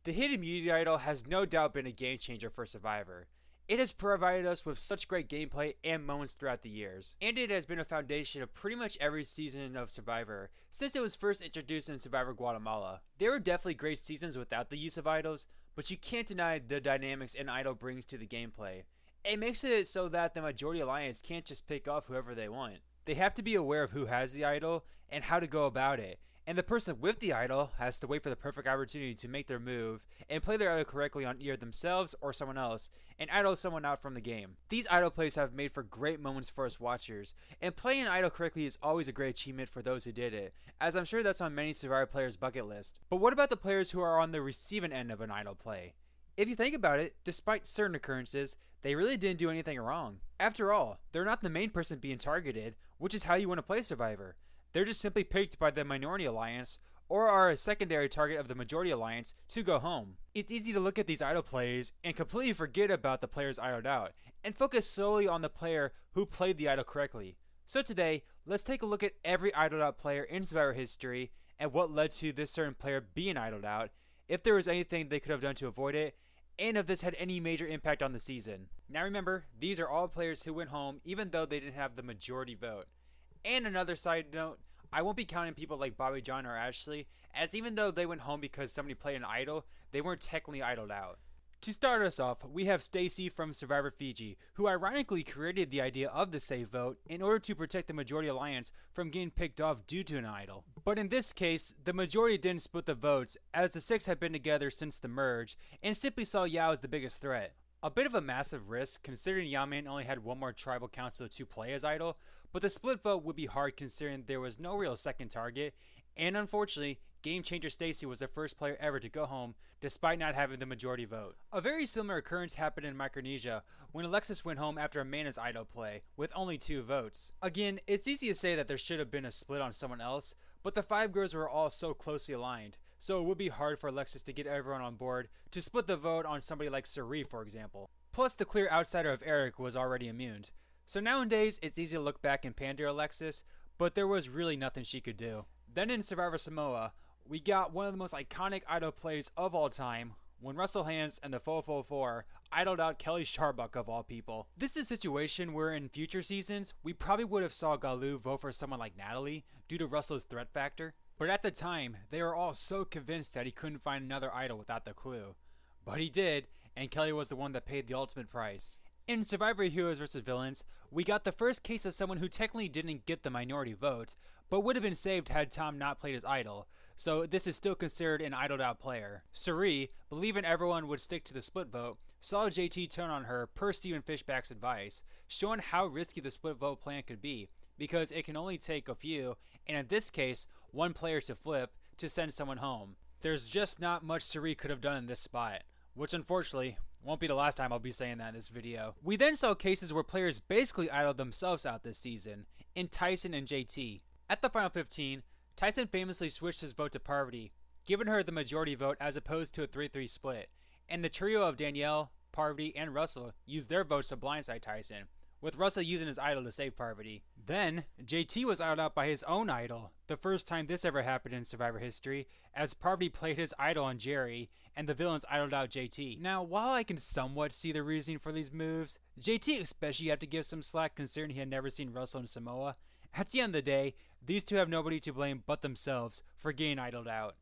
The hidden immunity idol has no doubt been a game changer for Survivor. It has provided us with such great gameplay and moments throughout the years, and it has been a foundation of pretty much every season of Survivor since it was first introduced in Survivor Guatemala. There were definitely great seasons without the use of idols, but you can't deny the dynamics an idol brings to the gameplay. It makes it so that the majority alliance can't just pick off whoever they want. They have to be aware of who has the idol and how to go about it, and the person with the idol has to wait for the perfect opportunity to make their move and play their idol correctly on either themselves or someone else and idle someone out from the game. These idol plays have made for great moments for us watchers, and playing an idol correctly is always a great achievement for those who did it, as I'm sure that's on many Survivor players' bucket list. But what about the players who are on the receiving end of an idol play? If you think about it, despite certain occurrences, they really didn't do anything wrong. After all, they're not the main person being targeted, which is how you want to play Survivor. They're just simply picked by the minority alliance, or are a secondary target of the majority alliance, to go home. It's easy to look at these idol plays and completely forget about the players idled out, and focus solely on the player who played the idol correctly. So today, let's take a look at every idled out player in Survivor history, and what led to this certain player being idled out, if there was anything they could have done to avoid it, and if this had any major impact on the season. Now remember, these are all players who went home even though they didn't have the majority vote. And another side note, I won't be counting people like Bobby John or Ashley, as even though they went home because somebody played an idol, they weren't technically idled out. To start us off, we have Stacy from Survivor Fiji, who ironically created the idea of the save vote in order to protect the majority alliance from getting picked off due to an idol. But in this case, the majority didn't split the votes, as the six had been together since the merge, and simply saw Yao as the biggest threat. A bit of a massive risk, considering Yao-Man only had one more tribal council to play as idol, but the split vote would be hard considering there was no real second target, and unfortunately, Game Changer Stacy was the first player ever to go home, despite not having the majority vote. A very similar occurrence happened in Micronesia, when Alexis went home after Amanda's idol play, with only 2 votes. Again, it's easy to say that there should have been a split on someone else, but the 5 girls were all so closely aligned, so it would be hard for Alexis to get everyone on board to split the vote on somebody like Suri, for example. Plus, the clear outsider of Eric was already immune. So nowadays, it's easy to look back and pander Alexis, but there was really nothing she could do. Then in Survivor Samoa, we got one of the most iconic idol plays of all time, when Russell Hantz and the 444 idled out Kelly Sharbuck of all people. This is a situation where in future seasons, we probably would have saw Galu vote for someone like Natalie due to Russell's threat factor. But at the time, they were all so convinced that he couldn't find another idol without the clue. But he did, and Kelly was the one that paid the ultimate price. In Survivor Heroes vs. Villains, we got the first case of someone who technically didn't get the minority vote, but would have been saved had Tom not played his idol, so this is still considered an idled out player. Suri, believing everyone would stick to the split vote, saw JT turn on her per Stephen Fishback's advice, showing how risky the split vote plan could be, because it can only take a few, and in this case, one player to flip, to send someone home. There's just not much Suri could have done in this spot, which unfortunately won't be the last time I'll be saying that in this video. We then saw cases where players basically idled themselves out this season, in Tyson and JT. At the final 15, Tyson famously switched his vote to Parvati, giving her the majority vote as opposed to a 3-3 split, and the trio of Danielle, Parvati, and Russell used their votes to blindside Tyson, with Russell using his idol to save Parvati. Then, JT was idled out by his own idol, the first time this ever happened in Survivor history, as Parvati played his idol on Jerry, and the villains idled out JT. Now, while I can somewhat see the reasoning for these moves, JT especially had to give some slack considering he had never seen Russell in Samoa. At the end of the day, these two have nobody to blame but themselves for getting idled out.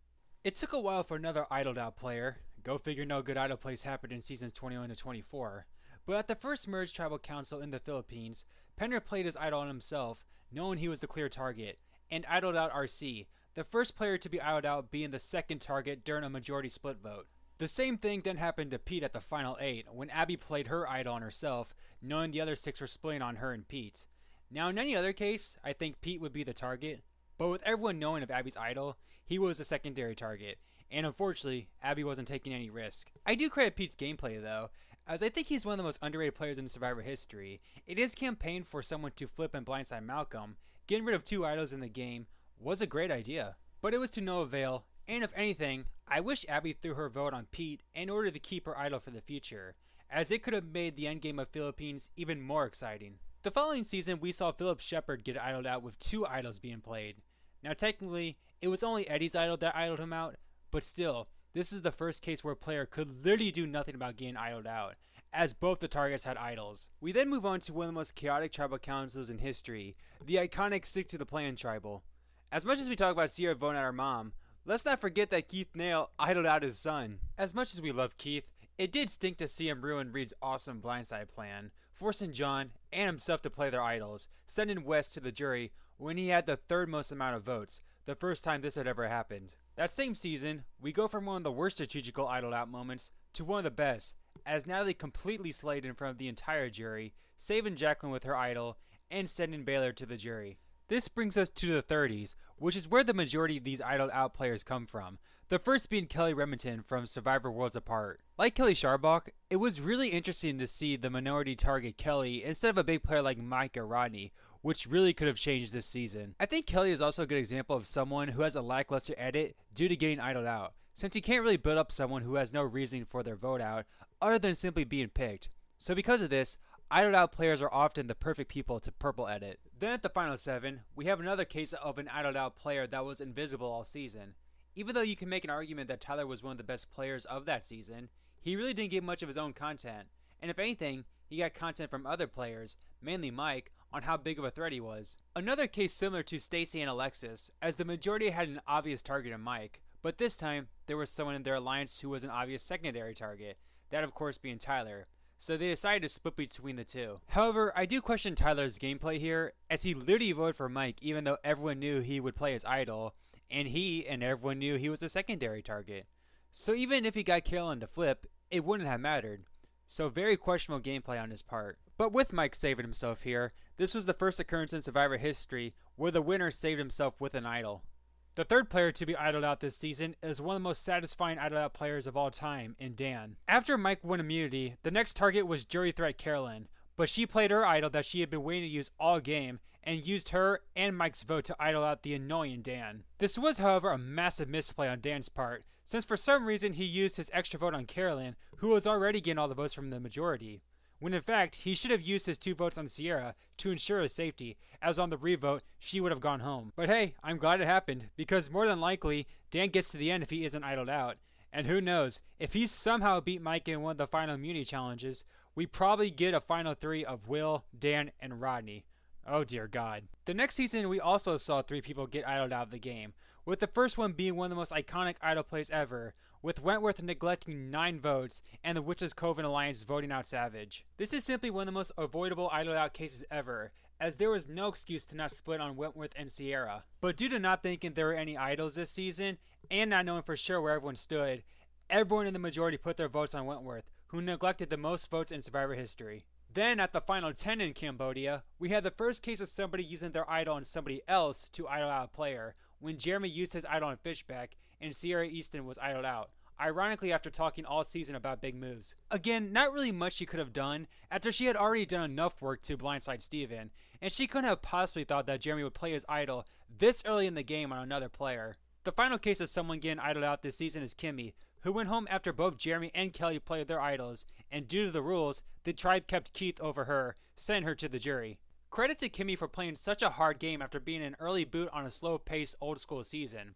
It took a while for another idled out player, go figure no good idol plays happened in seasons 21 to 24, but at the first merged tribal council in the Philippines, Penner played his idol on himself, knowing he was the clear target, and idled out RC, the first player to be idled out being the second target during a majority split vote. The same thing then happened to Pete at the final 8, when Abby played her idol on herself, knowing the other 6 were splitting on her and Pete. Now in any other case, I think Pete would be the target, but with everyone knowing of Abby's idol, he was a secondary target, and unfortunately, Abby wasn't taking any risk. I do credit Pete's gameplay though, as I think he's one of the most underrated players in Survivor history. In his campaign for someone to flip and blindside Malcolm, getting rid of 2 idols in the game was a great idea, but it was to no avail, and if anything, I wish Abby threw her vote on Pete in order to keep her idol for the future, as it could have made the endgame of Philippines even more exciting. The following season, we saw Philip Shepard get idled out with 2 idols being played. Now technically, it was only Eddie's idol that idled him out, but still, This is the first case where a player could literally do nothing about getting idled out, as both the targets had idols. We then move on to one of the most chaotic tribal councils in history, the iconic Stick to the Plan tribal. As much as we talk about Sierra voting out her mom, let's not forget that Keith Nail idled out his son. As much as we love Keith, it did stink to see him ruin Reed's awesome blindside plan, forcing John and himself to play their idols, sending Wes to the jury when he had the third most amount of votes, the first time this had ever happened. That same season, we go from one of the worst strategical idled out moments to one of the best, as Natalie completely slayed in front of the entire jury, saving Jacqueline with her idol and sending Baylor to the jury. This brings us to the 30s, which is where the majority of these idled out players come from, the first being Kelly Remington from Survivor Worlds Apart. Like Kelly Sharbach, it was really interesting to see the minority target Kelly instead of a big player like Mike or Rodney, which really could have changed this season. I think Kelly is also a good example of someone who has a lackluster edit due to getting idled out, since you can't really build up someone who has no reason for their vote out other than simply being picked. So because of this, idled out players are often the perfect people to purple edit. Then at the final 7, we have another case of an idled out player that was invisible all season. Even though you can make an argument that Tyler was one of the best players of that season, he really didn't get much of his own content, and if anything, he got content from other players, mainly Mike, on how big of a threat he was. Another case similar to Stacy and Alexis, as the majority had an obvious target in Mike, but this time, there was someone in their alliance who was an obvious secondary target, that of course being Tyler. So they decided to split between the two. However, I do question Tyler's gameplay here, as he literally voted for Mike even though everyone knew he would play his idol, and he and everyone knew he was a secondary target. So even if he got Carolyn to flip, it wouldn't have mattered. So very questionable gameplay on his part. But with Mike saving himself here, this was the first occurrence in Survivor history where the winner saved himself with an idol. The third player to be idled out this season is one of the most satisfying idled out players of all time, in Dan. After Mike won immunity, the next target was jury threat Carolyn, but she played her idol that she had been waiting to use all game, and used her and Mike's vote to idle out the annoying Dan. This was, however, a massive misplay on Dan's part, since for some reason he used his extra vote on Carolyn, who was already getting all the votes from the majority, when in fact he should have used his 2 votes on Sierra to ensure his safety, as on the revote she would have gone home. But hey, I'm glad it happened, because more than likely Dan gets to the end if he isn't idled out, and who knows, if he somehow beat Mike in one of the final immunity challenges, we probably get a final 3 of Will, Dan, and Rodney. Oh dear God. The next season we also saw 3 people get idled out of the game, with the first one being one of the most iconic idol plays ever, with Wentworth neglecting 9 votes and the Witches Coven Alliance voting out Savage. This is simply one of the most avoidable idled out cases ever, as there was no excuse to not split on Wentworth and Sierra. But due to not thinking there were any idols this season, and not knowing for sure where everyone stood, everyone in the majority put their votes on Wentworth, who neglected the most votes in Survivor history. Then at the final 10 in Cambodia, we had the first case of somebody using their idol on somebody else to idle out a player, when Jeremy used his idol on Fishback and Sierra Easton was idled out, ironically after talking all season about big moves. Again, not really much she could have done, after she had already done enough work to blindside Steven, and she couldn't have possibly thought that Jeremy would play his idol this early in the game on another player. The final case of someone getting idled out this season is Kimmy, who went home after both Jeremy and Kelly played their idols, and due to the rules, the tribe kept Keith over her, sending her to the jury. Credit to Kimmy for playing such a hard game after being an early boot on a slow-paced old-school season.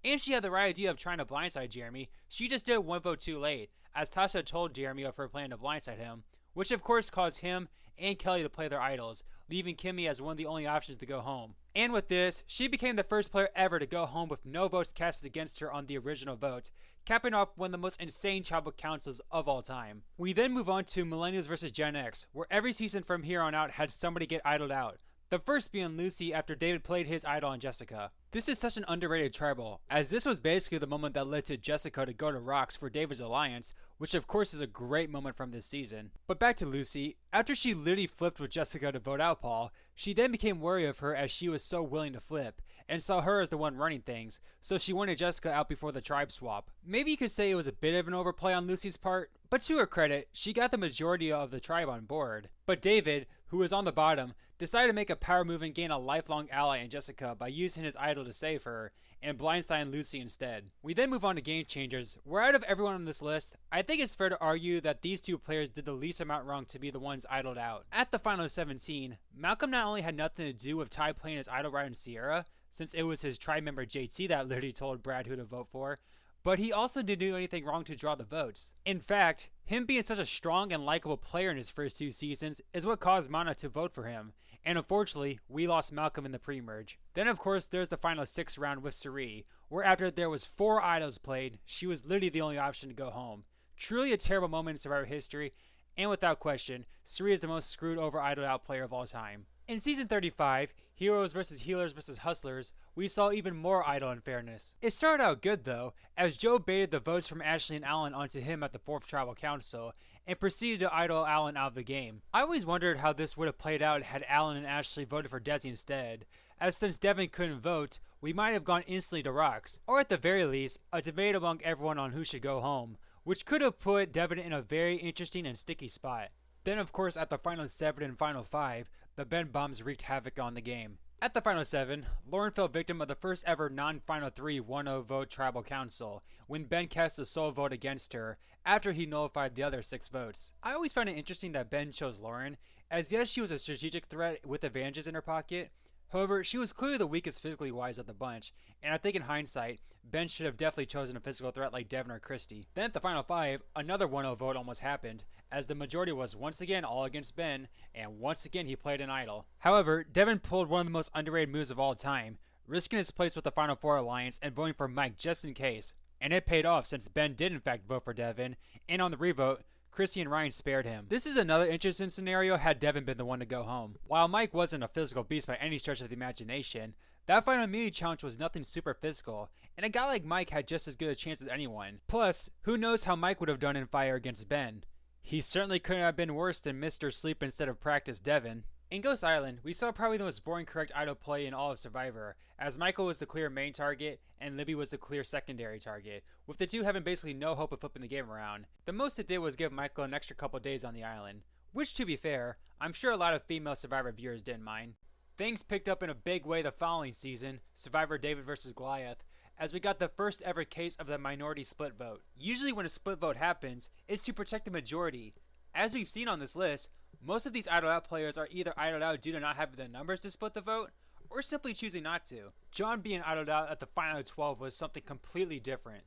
And she had the right idea of trying to blindside Jeremy, she just did it 1 vote too late, as Tasha told Jeremy of her plan to blindside him, which of course caused him and Kelly to play their idols, leaving Kimmy as one of the only options to go home. And with this, she became the first player ever to go home with no votes casted against her on the original vote, capping off one of the most insane tribal councils of all time. We then move on to Millennials vs Gen X, where every season from here on out had somebody get idled out. The first being Lucy after David played his idol on Jessica. This is such an underrated tribal, as this was basically the moment that led to Jessica to go to Rocks for David's alliance, which of course is a great moment from this season. But back to Lucy, after she literally flipped with Jessica to vote out Paul, she then became wary of her as she was so willing to flip, and saw her as the one running things, so she wanted Jessica out before the tribe swap. Maybe you could say it was a bit of an overplay on Lucy's part, but to her credit, she got the majority of the tribe on board. But David, who was on the bottom, decided to make a power move and gain a lifelong ally in Jessica by using his idol to save her, and blindsiding Lucy instead. We then move on to Game Changers, where out of everyone on this list, I think it's fair to argue that these 2 players did the least amount wrong to be the ones idled out. At the final 17, Malcolm not only had nothing to do with Ty playing his idol right in Sierra, since it was his tribe member JT that literally told Brad who to vote for, but he also didn't do anything wrong to draw the votes. In fact, him being such a strong and likable player in his first 2 seasons is what caused Mana to vote for him, and unfortunately, we lost Malcolm in the pre-merge. Then of course there's the final 6 round with Suri, where after there was 4 idols played, she was literally the only option to go home. Truly a terrible moment in Survivor history, and without question, Suri is the most screwed over idled out player of all time. In Season 35, Heroes vs. Healers vs. Hustlers, we saw even more idle unfairness. It started out good though, as Joe baited the votes from Ashley and Alan onto him at the 4th Tribal Council, and proceeded to idle Alan out of the game. I always wondered how this would have played out had Alan and Ashley voted for Desi instead, as since Devin couldn't vote, we might have gone instantly to rocks, or at the very least, a debate among everyone on who should go home, which could have put Devin in a very interesting and sticky spot. Then of course at the final 7 and final 5, the Ben bombs wreaked havoc on the game. At the final 7, Lauren fell victim of the first ever non-final 3 1-0 vote tribal council, when Ben cast a sole vote against her, after he nullified the other 6 votes. I always found it interesting that Ben chose Lauren, as yes she was a strategic threat with advantages in her pocket, however she was clearly the weakest physically wise of the bunch, and I think in hindsight, Ben should have definitely chosen a physical threat like Devin or Christy. Then at the final 5, another 1-0 vote almost happened, as the majority was once again all against Ben, and once again he played an idol. However, Devin pulled one of the most underrated moves of all time, risking his place with the Final 4 alliance and voting for Mike just in case, and it paid off since Ben did in fact vote for Devin, and on the revote, Christy and Ryan spared him. This is another interesting scenario had Devin been the one to go home. While Mike wasn't a physical beast by any stretch of the imagination, that final immunity challenge was nothing super physical, and a guy like Mike had just as good a chance as anyone. Plus, who knows how Mike would have done in fire against Ben. He certainly couldn't have been worse than Mr. Sleep instead of Practice Devin. In Ghost Island, we saw probably the most boring correct idol play in all of Survivor, as Michael was the clear main target and Libby was the clear secondary target, with the two having basically no hope of flipping the game around. The most it did was give Michael an extra couple days on the island, which to be fair, I'm sure a lot of female Survivor viewers didn't mind. Things picked up in a big way the following season, Survivor David vs. Goliath, as we got the first ever case of the minority split vote. Usually when a split vote happens, it's to protect the majority. As we've seen on this list, most of these idled out players are either idled out due to not having the numbers to split the vote, or simply choosing not to. John being idled out at the final 12 was something completely different.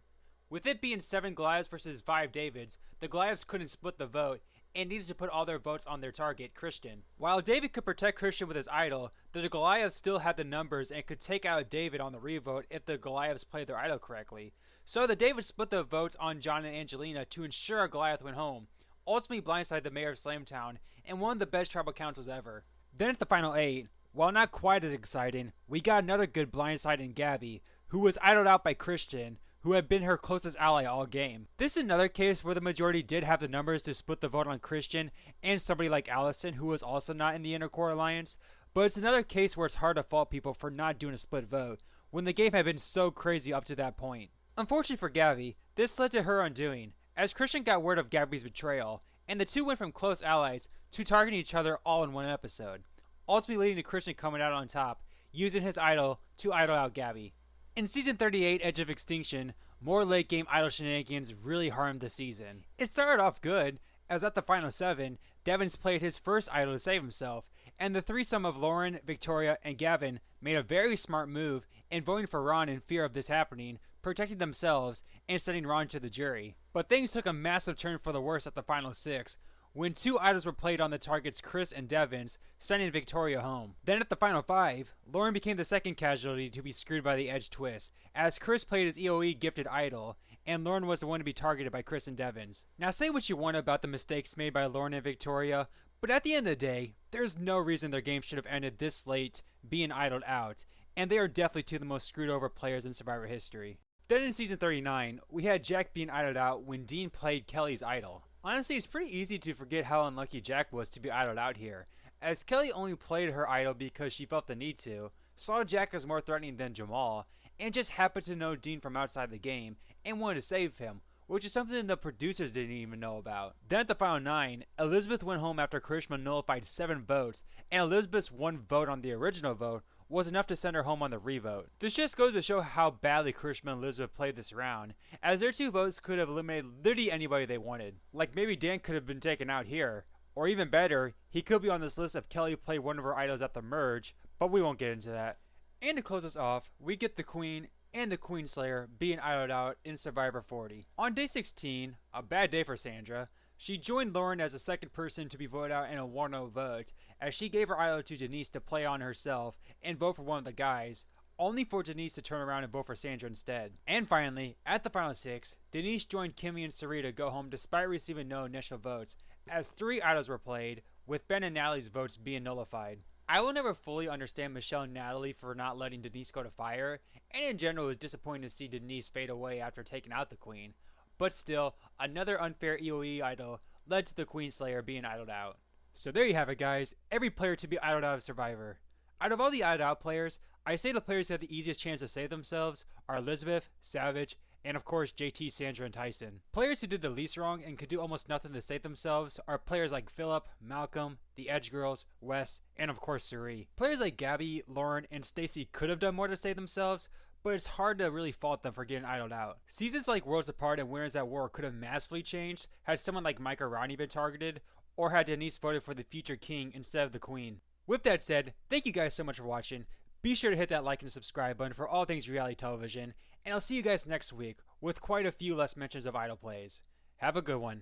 With it being 7 Goliaths versus 5 Davids, the Goliaths couldn't split the vote, and needed to put all their votes on their target, Christian. While David could protect Christian with his idol, the Goliaths still had the numbers and could take out David on the revote if the Goliaths played their idol correctly. So the David split the votes on John and Angelina to ensure a Goliath went home, ultimately blindsided the mayor of Slamtown, and one of the best tribal councils ever. Then at the final 8, while not quite as exciting, we got another good blindside in Gabby, who was idled out by Christian, who had been her closest ally all game. This is another case where the majority did have the numbers to split the vote on Christian and somebody like Allison, who was also not in the Inner Core Alliance, but it's another case where it's hard to fault people for not doing a split vote, when the game had been so crazy up to that point. Unfortunately for Gabby, this led to her undoing, as Christian got word of Gabby's betrayal, and the two went from close allies to targeting each other all in one episode, ultimately leading to Christian coming out on top, using his idol to idle out Gabby. In Season 38, Edge of Extinction, more late game idol shenanigans really harmed the season. It started off good, as at the final 7, Devins played his first idol to save himself, and the threesome of Lauren, Victoria, and Gavin made a very smart move in voting for Ron in fear of this happening, protecting themselves, and sending Ron to the jury. But things took a massive turn for the worse at the final 6, when 2 idols were played on the targets Chris and Devins, sending Victoria home. Then at the final 5, Lauren became the second casualty to be screwed by the Edge twist, as Chris played his EOE gifted idol, and Lauren was the one to be targeted by Chris and Devins. Now say what you want about the mistakes made by Lauren and Victoria, but at the end of the day, there's no reason their game should have ended this late being idled out, and they are definitely 2 of the most screwed over players in Survivor history. Then in Season 39, we had Jack being idled out when Dean played Kelly's idol. Honestly, it's pretty easy to forget how unlucky Jack was to be idled out here, as Kelly only played her idol because she felt the need to, saw Jack as more threatening than Jamal, and just happened to know Dean from outside the game, and wanted to save him, which is something the producers didn't even know about. Then at the final 9, Elizabeth went home after Karishma nullified 7 votes, and Elizabeth's 1 vote on the original vote was enough to send her home on the revote. This just goes to show how badly Karishma and Elizabeth played this round, as their 2 votes could have eliminated literally anybody they wanted. Like maybe Dan could have been taken out here, or even better, he could be on this list if Kelly played one of her idols at the merge, but we won't get into that. And to close us off, we get the Queen and the Queenslayer being idled out in Survivor 40. On day 16, a bad day for Sandra, she joined Lauren as the second person to be voted out in a 1-0 vote, as she gave her idol to Denise to play on herself and vote for one of the guys, only for Denise to turn around and vote for Sandra instead. And finally, at the final 6, Denise joined Kimmy and Sarita to go home despite receiving no initial votes, as 3 idols were played, with Ben and Natalie's votes being nullified. I will never fully understand Michelle and Natalie for not letting Denise go to fire, and in general it was disappointing to see Denise fade away after taking out the Queen. But still, another unfair EOE idol led to the Queenslayer being idled out. So there you have it, guys, every player to be idled out of Survivor. Out of all the idled out players, I say the players who have the easiest chance to save themselves are Elizabeth, Savage, and of course JT, Sandra, and Tyson. Players who did the least wrong and could do almost nothing to save themselves are players like Phillip, Malcolm, the Edge Girls, West, and of course Suri. Players like Gabby, Lauren, and Stacy could have done more to save themselves, but it's hard to really fault them for getting idled out. Seasons like Worlds Apart and Winners at War could have massively changed had someone like Mike or Ronnie been targeted, or had Denise voted for the future king instead of the Queen. With that said, thank you guys so much for watching. Be sure to hit that like and subscribe button for all things reality television, and I'll see you guys next week with quite a few less mentions of idle plays. Have a good one.